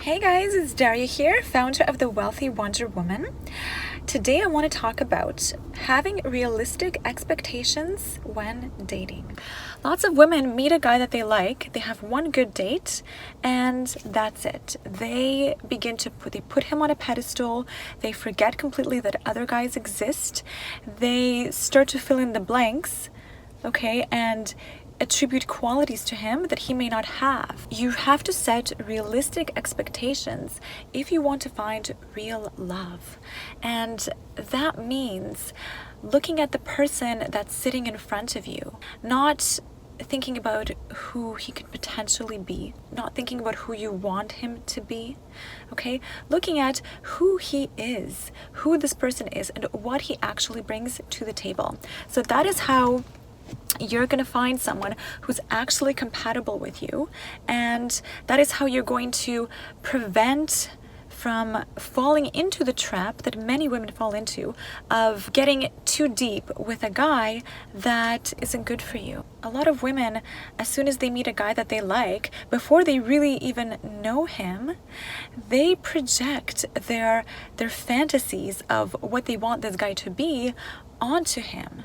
Hey guys, it's Darya here, founder of the Wealthy Wonder Woman. Today I want to talk about having realistic expectations when dating. Lots of women meet a guy that they like, they have one good date, and that's it. They put him on a pedestal, they forget completely that other guys exist, they start to fill in the blanks, okay, and attribute qualities to him that he may not have. You have to set realistic expectations if you want to find real love. And that means looking at the person that's sitting in front of you, not thinking about who he could potentially be, not thinking about who you want him to be, okay? Looking at who he is, who this person is, and what he actually brings to the table. So that is how you're going to find someone who's actually compatible with you, and that is how you're going to prevent from falling into the trap that many women fall into of getting too deep with a guy that isn't good for you. A lot of women, as soon as they meet a guy that they like, before they really even know him, they project their fantasies of what they want this guy to be onto him.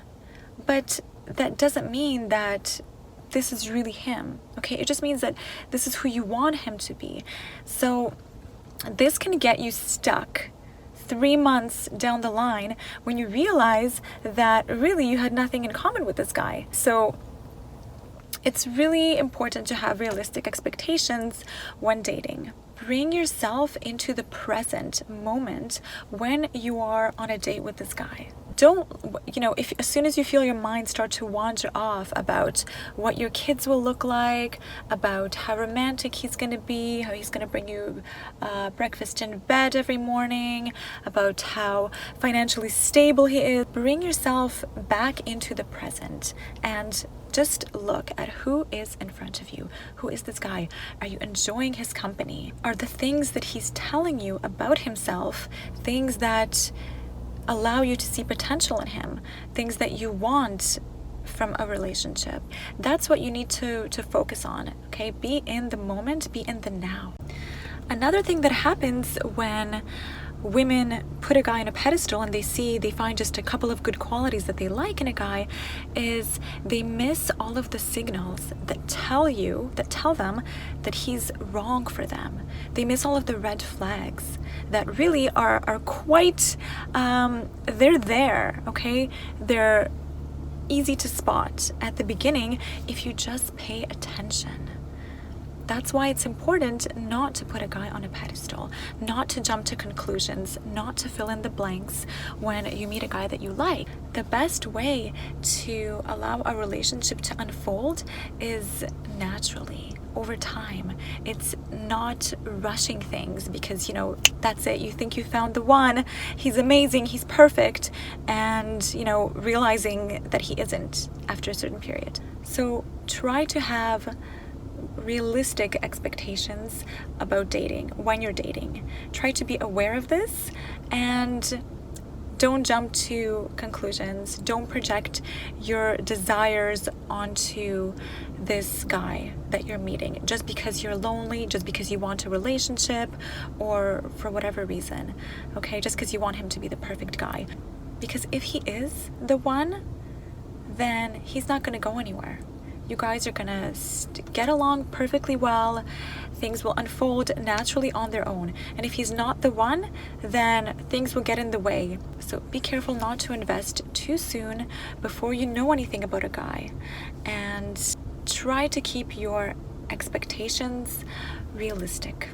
But that doesn't mean that this is really him, okay? It just means that this is who you want him to be. So this can get you stuck 3 months down the line when you realize that really you had nothing in common with this guy. So it's really important to have realistic expectations when dating. Bring yourself into the present moment when you are on a date with this guy. Don't, if as soon as you feel your mind start to wander off about what your kids will look like, about how romantic he's going to be, how he's going to bring you breakfast in bed every morning, about how financially stable he is, bring yourself back into the present and just look at who is in front of you. Who is this guy? Are you enjoying his company? Are the things that he's telling you about himself things that allow you to see potential in him, things that you want from a relationship? That's what you need to focus on, okay? Be in the moment, be in the now. Another thing that happens when women put a guy on a pedestal and they find just a couple of good qualities that they like in a guy is they miss all of the signals that tell them that he's wrong for them. They miss all of the red flags that really are quite, they're there, okay? They're easy to spot at the beginning if you just pay attention. That's why it's important not to put a guy on a pedestal, not to jump to conclusions, not to fill in the blanks when you meet a guy that you like. The best way to allow a relationship to unfold is naturally, over time. It's not rushing things because, that's it. You think you found the one, he's amazing, he's perfect, and, realizing that he isn't after a certain period. So try to have realistic expectations about dating when you're dating. Try to be aware of this and don't jump to conclusions. Don't project your desires onto this guy that you're meeting just because you're lonely, just because you want a relationship, or for whatever reason, okay? Just because you want him to be the perfect guy. Because if he is the one, then he's not going to go anywhere. You guys are gonna get along perfectly well. Things will unfold naturally on their own. And if he's not the one, then things will get in the way. So be careful not to invest too soon before you know anything about a guy. And try to keep your expectations realistic.